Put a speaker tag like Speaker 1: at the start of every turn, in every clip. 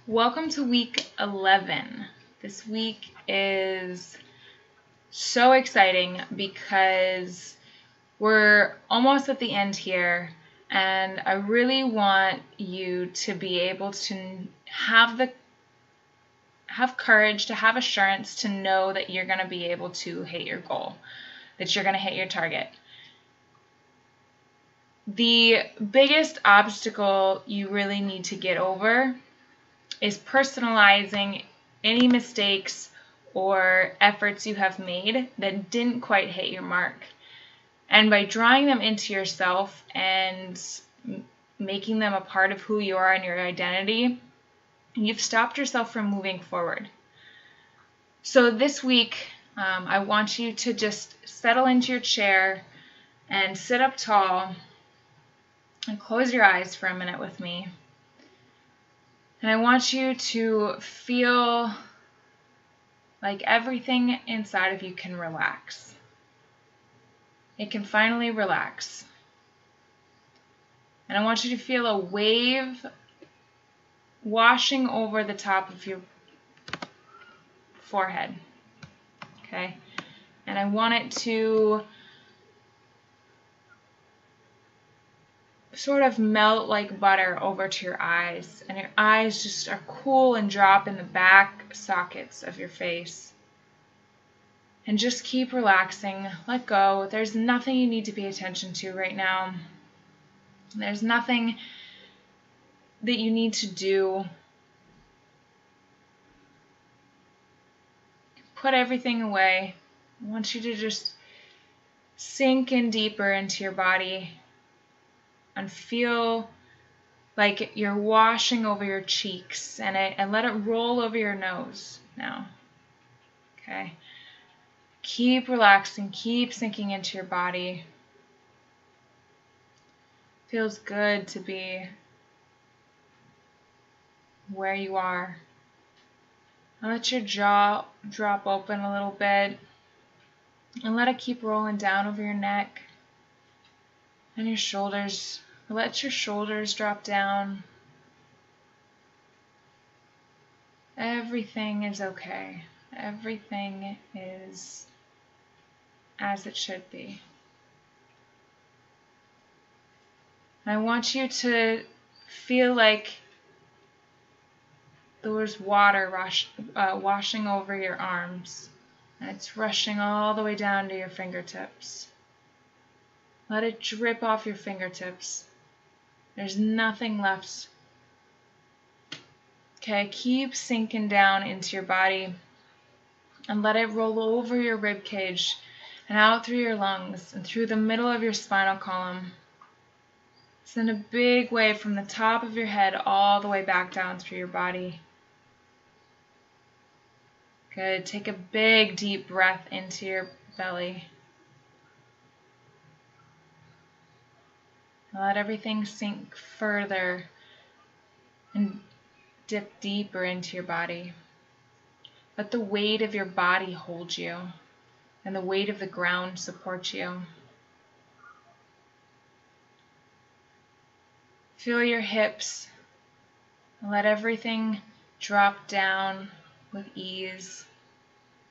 Speaker 1: Welcome to week 11. This week is so exciting because we're almost at the end here, and I really want you to be able to have courage, to have assurance, to know that you're going to be able to hit your goal, that you're going to hit your target. The biggest obstacle you really need to get over is personalizing any mistakes or efforts you have made that didn't quite hit your mark. And by drawing them into yourself and making them a part of who you are and your identity, you've stopped yourself from moving forward. So this week, I want you to just settle into your chair and sit up tall and close your eyes for a minute with me. And I want you to feel like everything inside of you can relax. It can finally relax. And I want you to feel a wave washing over the top of your forehead. Okay? And I want it to sort of melt like butter over to your eyes, and your eyes just are cool and drop in the back sockets of your face. And just keep relaxing. Let go. There's nothing you need to pay attention to right now. There's nothing that you need to do. Put everything away. I want you to just sink in deeper into your body and feel like you're washing over your cheeks, and let it roll over your nose now. Okay? Keep relaxing, keep sinking into your body. Feels good to be where you are. And let your jaw drop open a little bit, and let it keep rolling down over your neck and your shoulders. Let your shoulders drop down. Everything is okay. Everything is as it should be. I want you to feel like there's water washing over your arms, and it's rushing all the way down to your fingertips. Let it drip off your fingertips. There's nothing left. Okay, keep sinking down into your body and let it roll over your rib cage and out through your lungs and through the middle of your spinal column. Send a big wave from the top of your head all the way back down through your body. Good. Take a big deep breath into your belly. Let everything sink further and dip deeper into your body. Let the weight of your body hold you, and the weight of the ground support you. Feel your hips, and let everything drop down with ease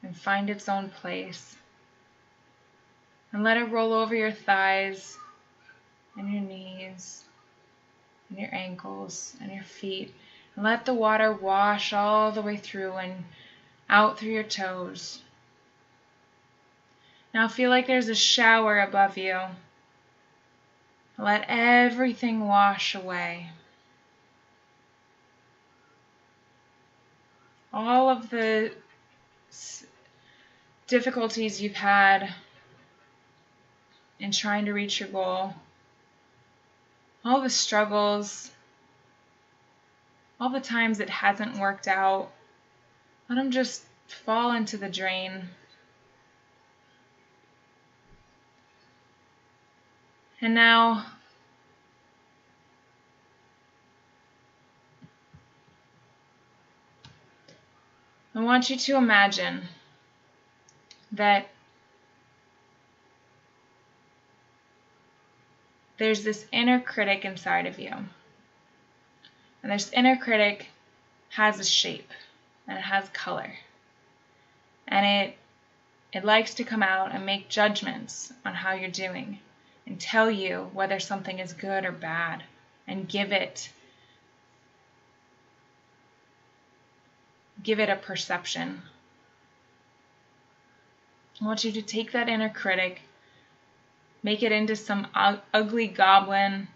Speaker 1: and find its own place. And let it roll over your thighs and your knees and your ankles and your feet. And let the water wash all the way through and out through your toes. Now feel like there's a shower above you. Let everything wash away. All of the difficulties you've had in trying to reach your goal, all the struggles, all the times it hasn't worked out, let them just fall into the drain. And now, I want you to imagine that there's this inner critic inside of you. And this inner critic has a shape and it has color. And it likes to come out and make judgments on how you're doing and tell you whether something is good or bad and give it a perception. I want you to take that inner critic, make it into some ugly goblin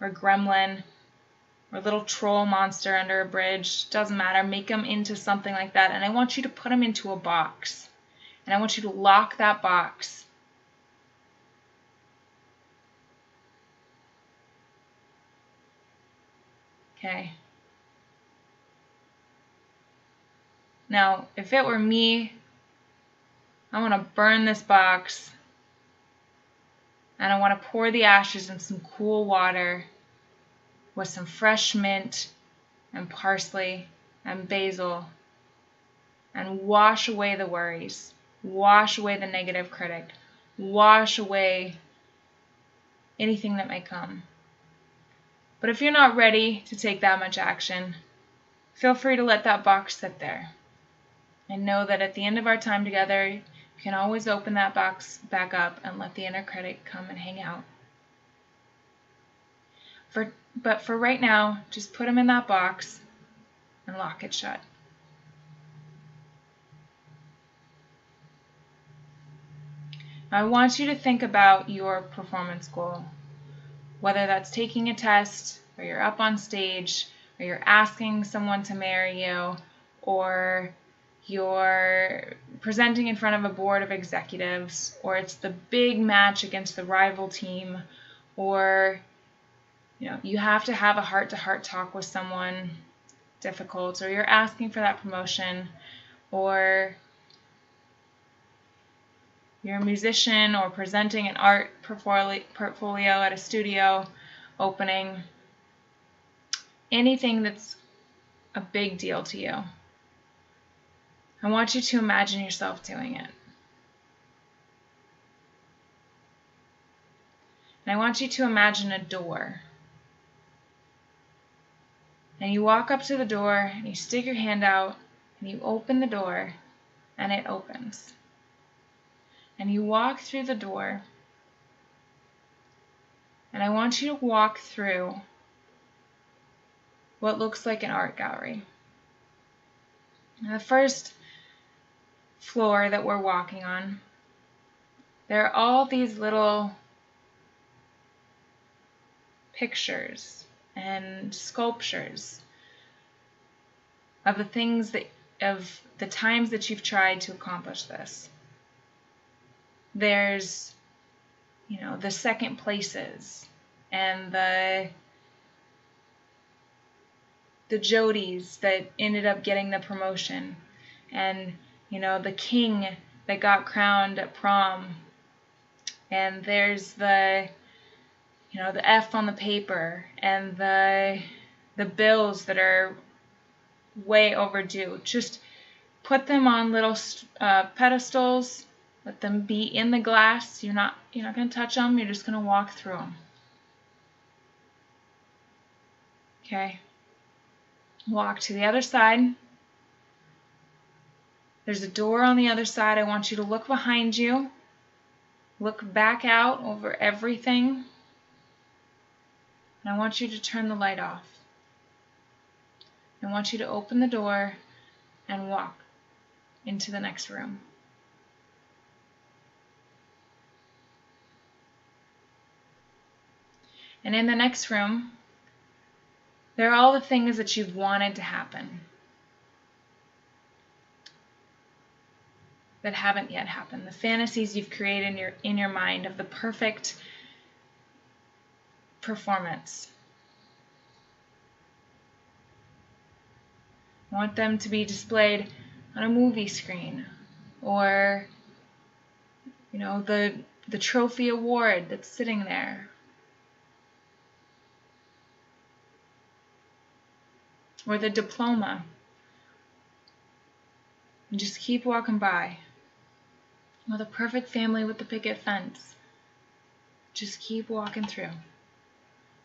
Speaker 1: or gremlin or little troll monster under a bridge. Doesn't matter. Make them into something like that. And I want you to put them into a box. And I want you to lock that box. Okay. Now, if it were me, I want to burn this box. And I want to pour the ashes in some cool water with some fresh mint and parsley and basil and wash away the worries, wash away the negative critic, wash away anything that may come. But if you're not ready to take that much action, feel free to let that box sit there. And know that at the end of our time together, you can always open that box back up and let the inner critic come and hang out. But for right now, just put them in that box and lock it shut. Now, I want you to think about your performance goal, whether that's taking a test, or you're up on stage, or you're asking someone to marry you, or you're presenting in front of a board of executives, or it's the big match against the rival team, or you have to have a heart-to-heart talk with someone difficult, or you're asking for that promotion, or you're a musician or presenting an art portfolio at a studio opening. Anything that's a big deal to you. I want you to imagine yourself doing it. And I want you to imagine a door. And you walk up to the door and you stick your hand out and you open the door and it opens. And you walk through the door and I want you to walk through what looks like an art gallery. And the first floor that we're walking on, there are all these little pictures and sculptures of the things of the times that you've tried to accomplish this. There's, the second places and the Jodies that ended up getting the promotion, and the king that got crowned at prom, and there's the the F on the paper, and the bills that are way overdue. Just put them on little pedestals. Let them be in the glass. You're not going to touch them. You're just going to walk through them. Okay. Walk to the other side. There's a door on the other side. I want you to look behind you. Look back out over everything. And I want you to turn the light off. I want you to open the door and walk into the next room. And in the next room, there are all the things that you've wanted to happen that haven't yet happened. The fantasies you've created in your mind of the perfect performance. I want them to be displayed on a movie screen, or the trophy award that's sitting there, or the diploma. And just keep walking by. Or the perfect family with the picket fence. Just keep walking through.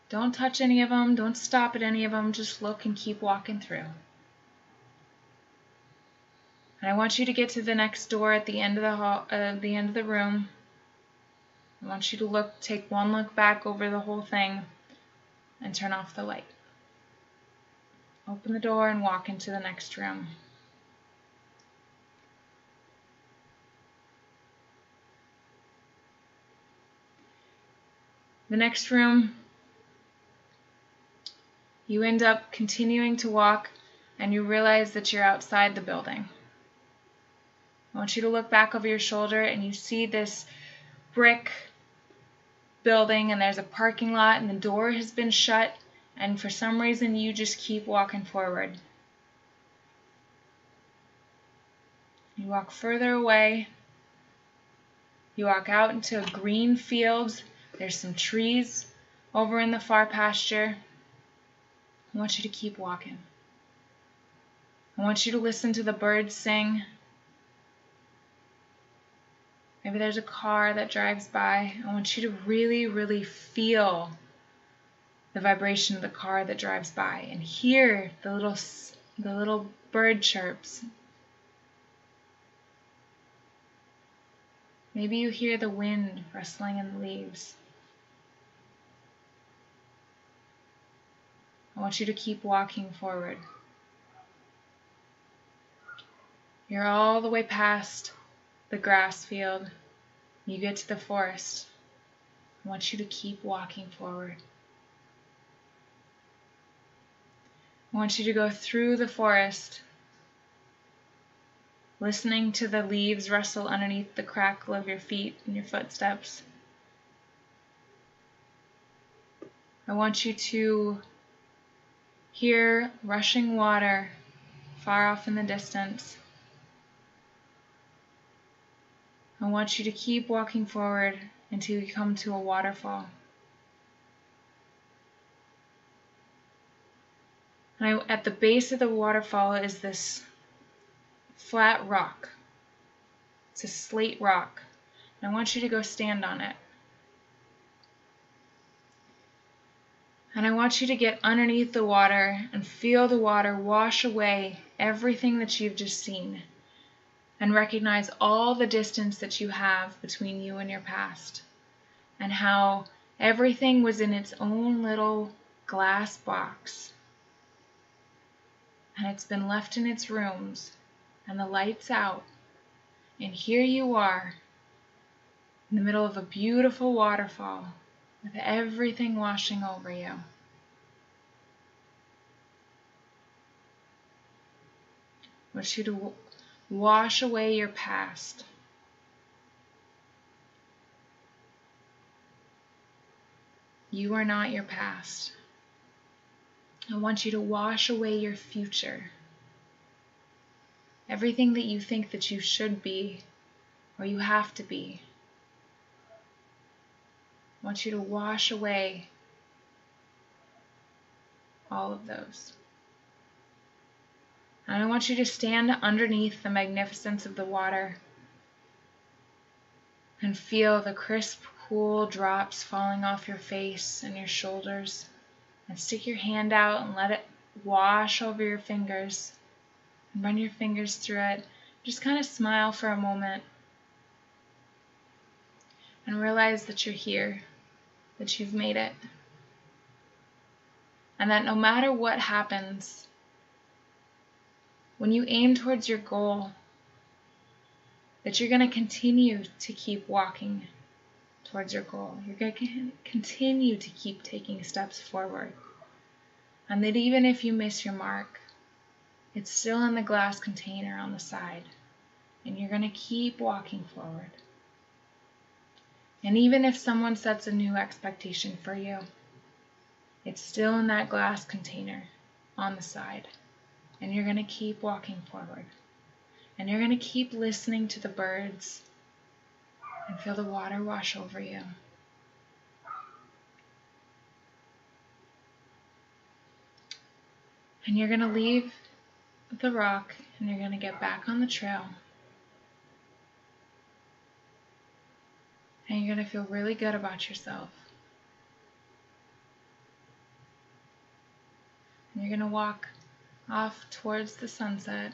Speaker 1: Don't touch any of them. Don't stop at any of them. Just look and keep walking through. And I want you to get to the next door at the end of the hall, the end of the room. I want you to take one look back over the whole thing and turn off the light. Open the door and walk into the next room. The next room, you end up continuing to walk and you realize that you're outside the building. I want you to look back over your shoulder and you see this brick building and there's a parking lot and the door has been shut, and for some reason you just keep walking forward. You walk further away. You walk out into a green field. There's some trees over in the far pasture. I want you to keep walking. I want you to listen to the birds sing. Maybe there's a car that drives by. I want you to really, really feel the vibration of the car that drives by and hear the little bird chirps. Maybe you hear the wind rustling in the leaves. I want you to keep walking forward. You're all the way past the grass field. You get to the forest. I want you to keep walking forward. I want you to go through the forest, listening to the leaves rustle underneath the crackle of your feet and your footsteps. I want you to hear rushing water far off in the distance. I want you to keep walking forward until you come to a waterfall. And at the base of the waterfall is this flat rock. It's a slate rock. And I want you to go stand on it. And I want you to get underneath the water and feel the water wash away everything that you've just seen. And recognize all the distance that you have between you and your past. And how everything was in its own little glass box. And it's been left in its rooms. And the light's out. And here you are in the middle of a beautiful waterfall with everything washing over you. I want you to wash away your past. You are not your past. I want you to wash away your future. Everything that you think that you should be or you have to be. I want you to wash away all of those. And I want you to stand underneath the magnificence of the water and feel the crisp, cool drops falling off your face and your shoulders. And stick your hand out and let it wash over your fingers. And run your fingers through it. Just kind of smile for a moment. And realize that you're here. That you've made it. And that no matter what happens, when you aim towards your goal, that you're going to continue to keep walking towards your goal. You're going to continue to keep taking steps forward. And that even if you miss your mark, it's still in the glass container on the side. And you're going to keep walking forward. And even if someone sets a new expectation for you, it's still in that glass container on the side. And you're going to keep walking forward. And you're going to keep listening to the birds and feel the water wash over you. And you're going to leave the rock and you're going to get back on the trail. And you're going to feel really good about yourself. And you're going to walk off towards the sunset.